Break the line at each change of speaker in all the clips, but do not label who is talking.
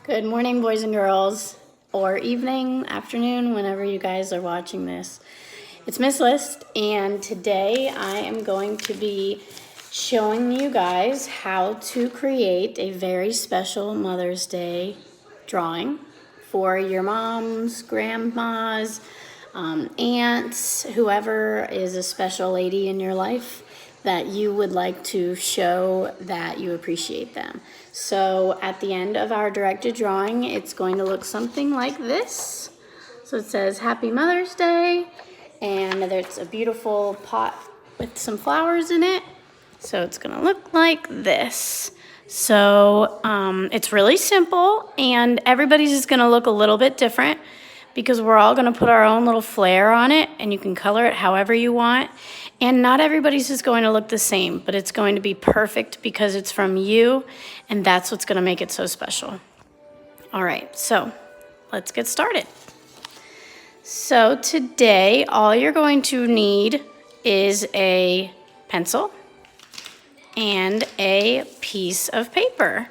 Good morning, boys and girls, or evening, afternoon, whenever you guys are watching this. It's Miss List, and today I am going to be showing you guys how to create a very special Mother's Day drawing for your moms, grandmas, aunts, whoever is a special lady in your life that you would like to show that you appreciate them. So at the end of our directed drawing, it's going to look something like this. So it says Happy Mother's Day, and there's a beautiful pot with some flowers in it. So it's gonna look like this. So it's really simple, and everybody's is gonna look a little bit different because we're all gonna put our own little flair on it, and you can color it however you want. And not everybody's is going to look the same, but it's going to be perfect because it's from you, and that's what's gonna make it so special. All right, so let's get started. So today, all you're going to need is a pencil and a piece of paper.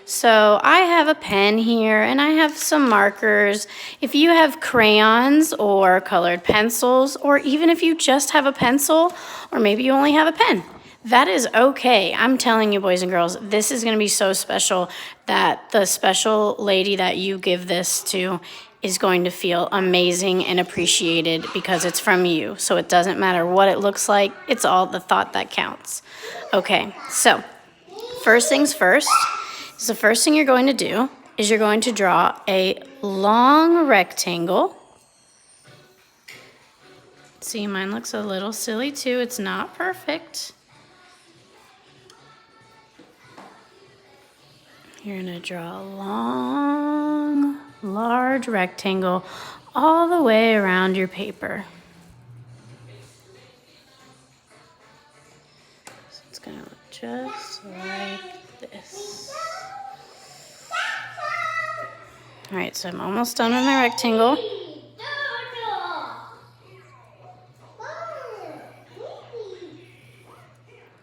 So I have a pen here and I have some markers. If you have crayons or colored pencils, or even if you just have a pencil, or maybe you only have a pen, that is okay. I'm telling you, boys and girls, this is gonna be so special that the special lady that you give this to is going to feel amazing and appreciated because it's from you. So it doesn't matter what it looks like, it's all the thought that counts. Okay, so first things first, is the first thing you're going to do is you're going to draw a long rectangle. See, mine looks a little silly too. It's not perfect. You're gonna draw a long, large rectangle all the way around your paper. So it's gonna look just like this. All right, so I'm almost done with my rectangle.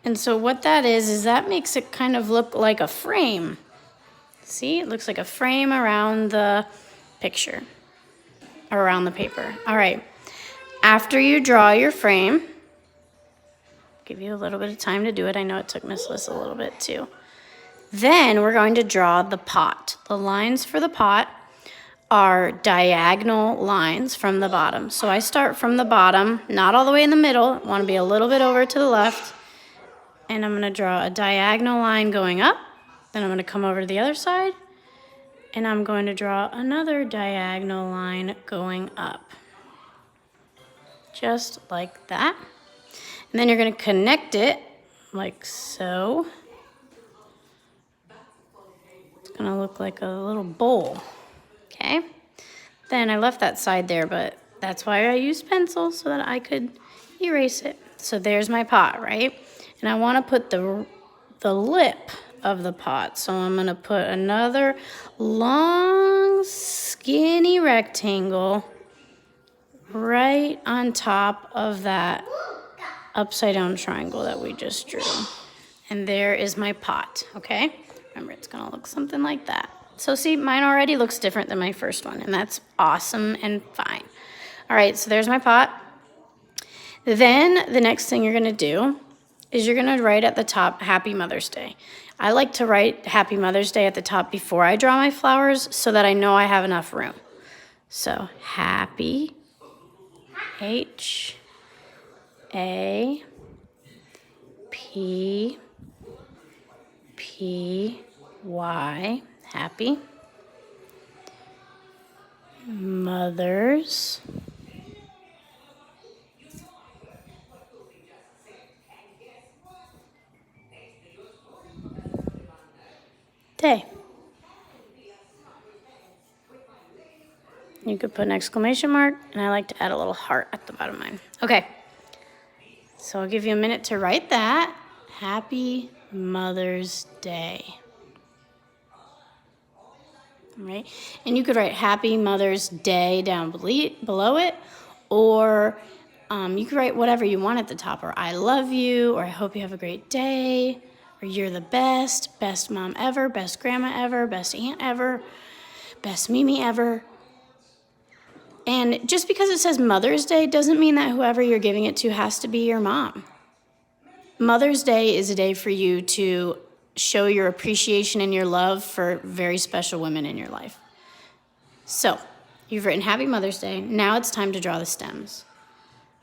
And so what that is that makes it kind of look like a frame. See, it looks like a frame around the picture, or around the paper. All right, after you draw your frame, give you a little bit of time to do it. I know it took Miss Liz a little bit too. Then we're going to draw the pot. The lines for the pot are diagonal lines from the bottom. So I start from the bottom, not all the way in the middle. I want to be a little bit over to the left. And I'm going to draw a diagonal line going up. Then I'm going to come over to the other side. And I'm going to draw another diagonal line going up. Just like that. And then you're going to connect it like so. It's going to look like a little bowl. Okay, then I left that side there, but that's why I used pencil so that I could erase it. So there's my pot, right? And I want to put the lip of the pot. So I'm going to put another long, skinny rectangle right on top of that upside down triangle that we just drew. And there is my pot, okay? Remember, it's going to look something like that. So see, mine already looks different than my first one, and that's awesome and fine. All right, so there's my pot. Then the next thing you're gonna do is you're gonna write at the top, Happy Mother's Day. I like to write Happy Mother's Day at the top before I draw my flowers so that I know I have enough room. So happy, H-A-P-P-Y, happy. Mother's Day. You could put an exclamation mark, and I like to add a little heart at the bottom of mine. Okay, so I'll give you a minute to write that. Happy Mother's Day. All right, and you could write Happy Mother's Day down below it, or you could write whatever you want at the top, or I love you, or I hope you have a great day, or you're the best mom ever, best grandma ever, best aunt ever. best Mimi ever. And just because it says Mother's Day doesn't mean that whoever you're giving it to has to be your mom. Mother's Day is a day for you to show your appreciation and your love for very special women in your life. So, you've written Happy Mother's Day. Now it's time to draw the stems.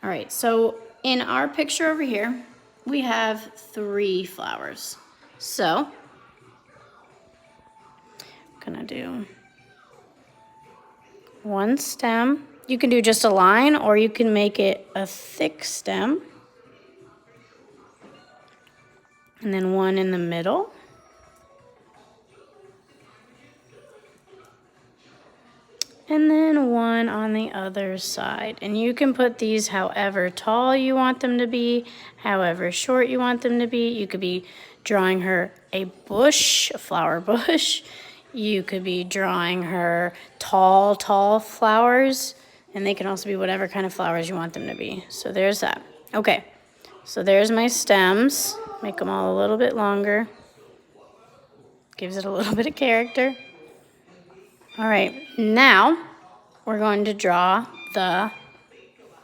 All right, so in our picture over here, we have 3 flowers. So, I'm gonna do 1 stem. You can do just a line, or you can make it a thick stem. And then 1 in the middle. And then 1 on the other side. And you can put these however tall you want them to be, however short you want them to be. You could be drawing her a bush, a flower bush. You could be drawing her tall, tall flowers. And they can also be whatever kind of flowers you want them to be. So there's that. Okay, so there's my stems. Make them all a little bit longer. Gives it a little bit of character. All right, now we're going to draw the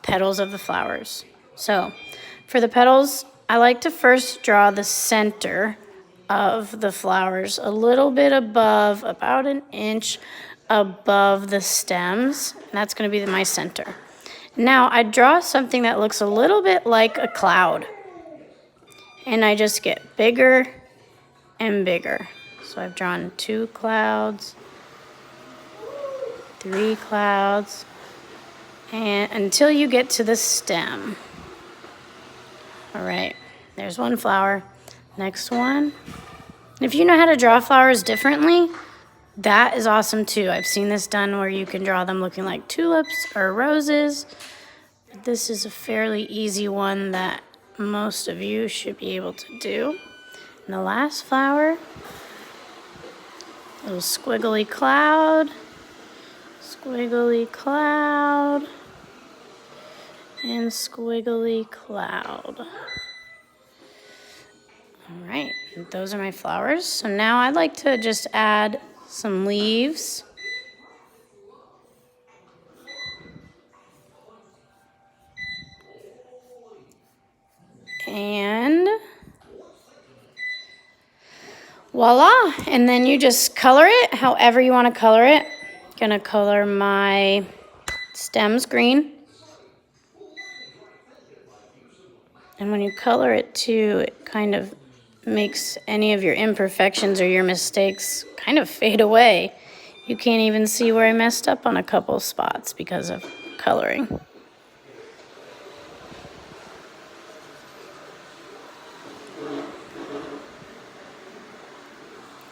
petals of the flowers. So for the petals, I like to first draw the center of the flowers a little bit above, about 1 inch above the stems. And that's going to be my center. Now I draw something that looks a little bit like a cloud. And I just get bigger and bigger. So I've drawn 2 clouds. 3 clouds, and until you get to the stem. All right, there's 1 flower. Next one. If you know how to draw flowers differently, that is awesome too. I've seen this done where you can draw them looking like tulips or roses. This is a fairly easy one that most of you should be able to do. And the last flower, little squiggly cloud. Squiggly cloud, and squiggly cloud. All right, those are my flowers. So now I'd like to just add some leaves. And voila, and then you just color it however you want to color it. Gonna color my stems green. And when you color it too, it kind of makes any of your imperfections or your mistakes kind of fade away. You can't even see where I messed up on a couple spots because of coloring.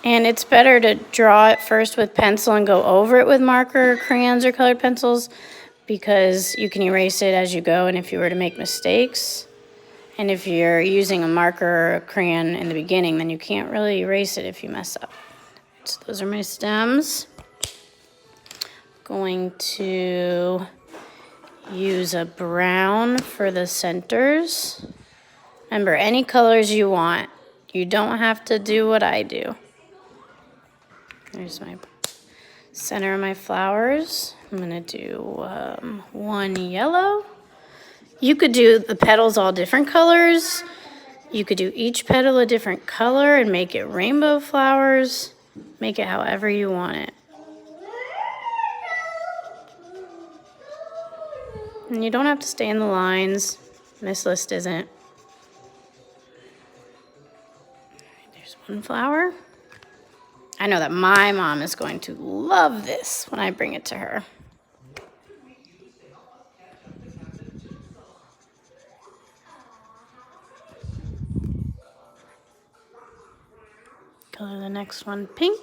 And it's better to draw it first with pencil and go over it with marker, crayons, or colored pencils because you can erase it as you go and if you were to make mistakes. And if you're using a marker or a crayon in the beginning, then you can't really erase it if you mess up. So those are my stems. Going to use a brown for the centers. Remember, any colors you want. You don't have to do what I do. There's my center of my flowers. I'm gonna do 1 yellow. You could do the petals all different colors. You could do each petal a different color and make it rainbow flowers. Make it however you want it. And you don't have to stay in the lines. This list isn't. There's 1 flower. I know that my mom is going to love this when I bring it to her. Color the next one pink.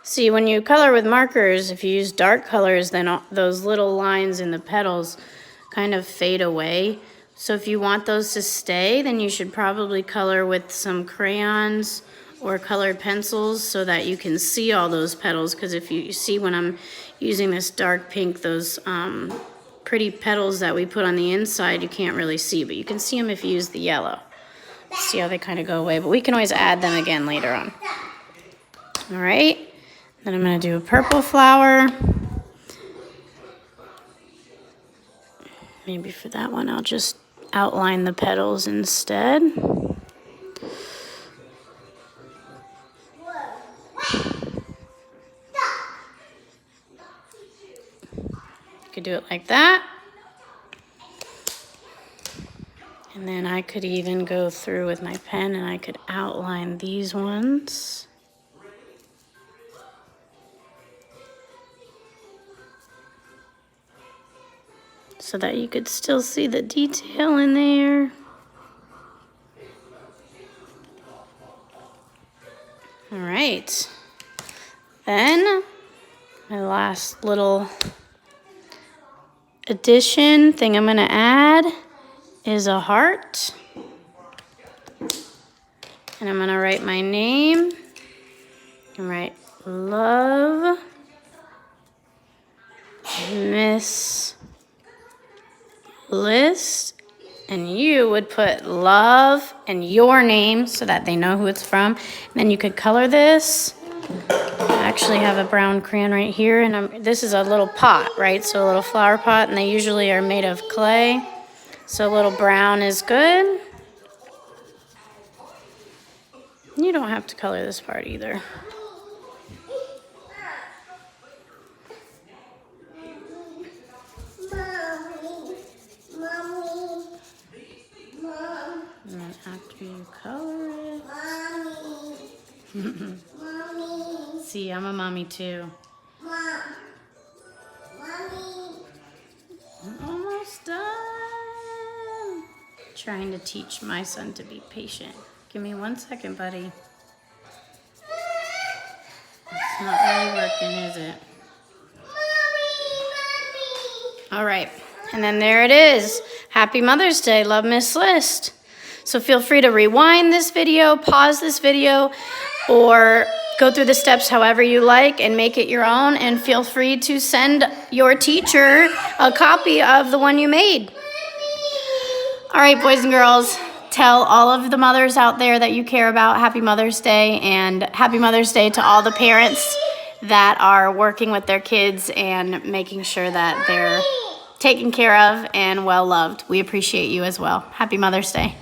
See, when you color with markers, if you use dark colors, then those little lines in the petals kind of fade away. So if you want those to stay, then you should probably color with some crayons or colored pencils so that you can see all those petals, because if you see when I'm using this dark pink, those pretty petals that we put on the inside you can't really see, but you can see them if you use the yellow. See how they kind of go away, but we can always add them again later on. All right, Then I'm going to do a purple flower. Maybe for that one, I'll just outline the petals instead. You could do it like that. And then I could even go through with my pen and I could outline these ones. So that you could still see the detail in there. All right. Then my last little addition thing I'm gonna add is a heart. And I'm gonna write my name and write Love Miss List, and you would put love and your name so that they know who it's from. And then you could color this. I actually have a brown crayon right here, and this is a little pot, right? So a little flower pot, and they usually are made of clay. So a little brown is good. You don't have to color this part either. And then after you color it, see, I'm a mommy too. I'm almost done. Trying to teach my son to be patient. Give me 1 second, buddy. It's not really working, is it? All right, and then there it is. Happy Mother's Day, Love Miss List. So feel free to rewind this video, pause this video, or go through the steps however you like and make it your own, and feel free to send your teacher a copy of the one you made. All right, boys and girls, tell all of the mothers out there that you care about Happy Mother's Day, and Happy Mother's Day to all the parents that are working with their kids and making sure that they're taken care of and well loved. We appreciate you as well. Happy Mother's Day.